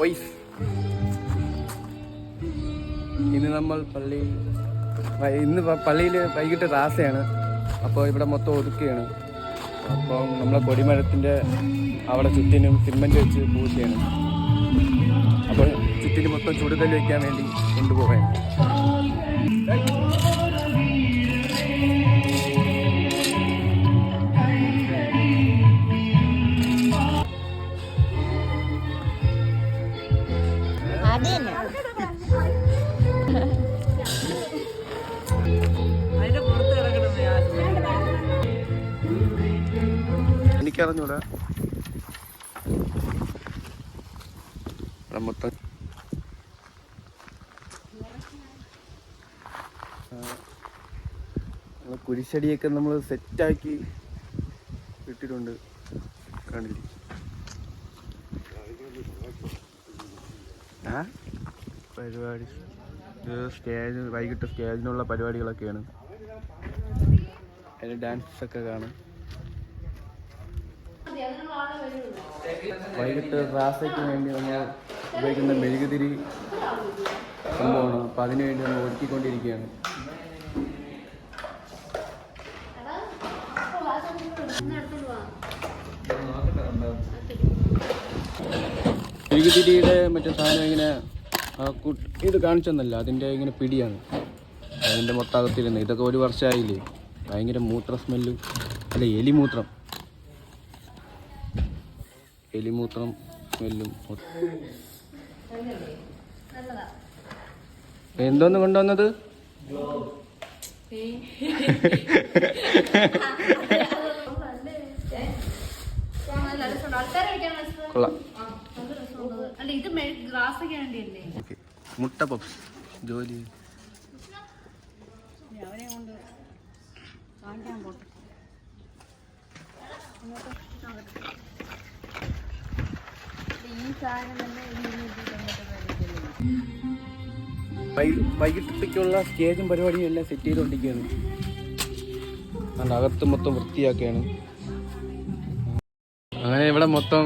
Wife. ഇന്ന് നമ്മൾ ഇന്ന് പള്ളിയിൽ വൈകിട്ട് റാസയാണ്. അപ്പോൾ ഇവിടെ മൊത്തം ഒതുക്കുകയാണ്. അപ്പം നമ്മളെ കൊടിമരത്തിൻ്റെ അവിടെ ചുറ്റിനും സിമെൻറ്റ് വെച്ച് പൂശിയാണ്. അപ്പോൾ ചുറ്റിന് മൊത്തം ചുടുകല്ല് വയ്ക്കാൻ വേണ്ടി കൊണ്ടുപോകാൻ. എനിക്കറിഞ്ഞൂടാ മൊത്തം കുരിശടിയൊക്കെ നമ്മൾ സെറ്റാക്കി ഇട്ടിട്ടുണ്ട്. കാണില്ലേ പരിപാടി സ്റ്റേജ്, വൈകിട്ട് സ്റ്റേജിനുള്ള പരിപാടികളൊക്കെയാണ്. അതിൽ ഡാൻസൊക്കെ കാണും. വൈകിട്ട് റാസയ്ക്ക് വേണ്ടി നമ്മൾ ഉപയോഗിക്കുന്ന മെഴുകുതിരി സംഭവമാണ്. അപ്പം അതിനു വേണ്ടി നമ്മൾ ഒരുക്കിക്കൊണ്ടിരിക്കുകയാണ്. മെഴുകുതിരിയുടെ മറ്റേ സാധനം ഇങ്ങനെ ഇത് കാണിച്ചൊന്നല്ല, അതിൻ്റെ ഇങ്ങനെ പിടിയാണ്. അതിൻ്റെ മൊത്തകത്തിരുന്ന് ഇതൊക്കെ ഒരു വർഷമായില്ലേ. ഭയങ്കര മൂത്ര സ്മെല്ലും, അല്ല എലിമൂത്രം സ്മെല്ലും. എന്തോന്ന് കൊണ്ടുവന്നത്? മുട്ട പപ്സ് ജോലി. വൈകിട്ടത്തേക്കുള്ള സ്റ്റേജും പരിപാടിയും എല്ലാം സെറ്റ് ചെയ്തുകൊണ്ടിരിക്കുകയാണ്. അതിൻ്റെ അകത്ത് മൊത്തം വൃത്തിയാക്കുകയാണ്. അങ്ങനെ ഇവിടെ മൊത്തം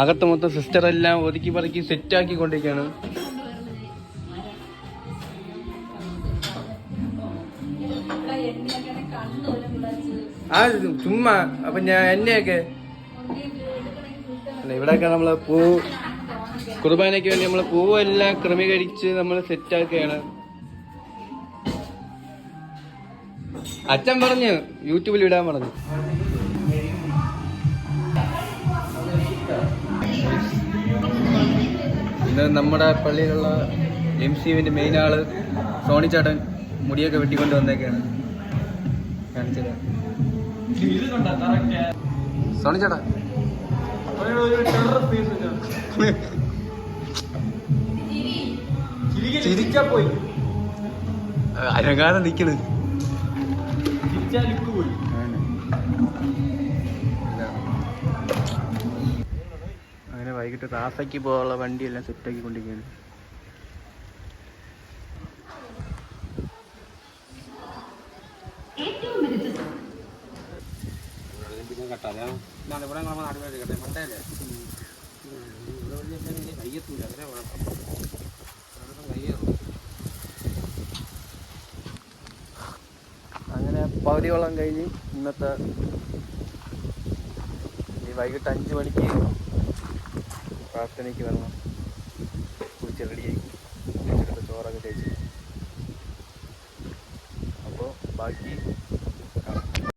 അകത്ത് മൊത്തം സിസ്റ്ററെല്ലാം ഒതുക്കി പറക്കി സെറ്റാക്കി കൊണ്ടിരിക്കുകയാണ്. ആ ചുമ്മാ അപ്പം എന്നെയൊക്കെ അല്ല, ഇവിടെയൊക്കെ നമ്മൾ കുർബാനയ്ക്ക് വേണ്ടി നമ്മൾ പൂവെല്ലാം ക്രമീകരിച്ച് നമ്മൾ സെറ്റാക്കുകയാണ്. അച്ഛൻ പറഞ്ഞു യൂട്യൂബിൽ ഇടാൻ പറഞ്ഞു. ഇന്ന് നമ്മുടെ പള്ളിയിലുള്ള MCവിൻ്റെ മെയിൻ ആള് സോണിച്ചാട്ടൻ മുടിയൊക്കെ വെട്ടിക്കൊണ്ട് വന്നേക്കാണ്. കാണിച്ചത് സോണിച്ചാട്ടാ ചിരിക്കാ പോയി അരങ്ങാതെ നിക്കണ്. അങ്ങനെ വൈകിട്ട് റാസയ്ക്ക് പോകാനുള്ള വണ്ടിയെല്ലാം സെറ്റാക്കി കൊണ്ടിരിക്കുകയാണ്. അങ്ങനെ പകുതിയോളം കഴിഞ്ഞ് ഇന്നത്തെ വൈകിട്ട് 5 മണിക്ക് പ്രാർത്ഥനയ്ക്ക് വരണം. കുളിച്ച് റെഡിയായി ചോറൊക്കെ കഴിച്ചു. അപ്പോൾ ബാക്കി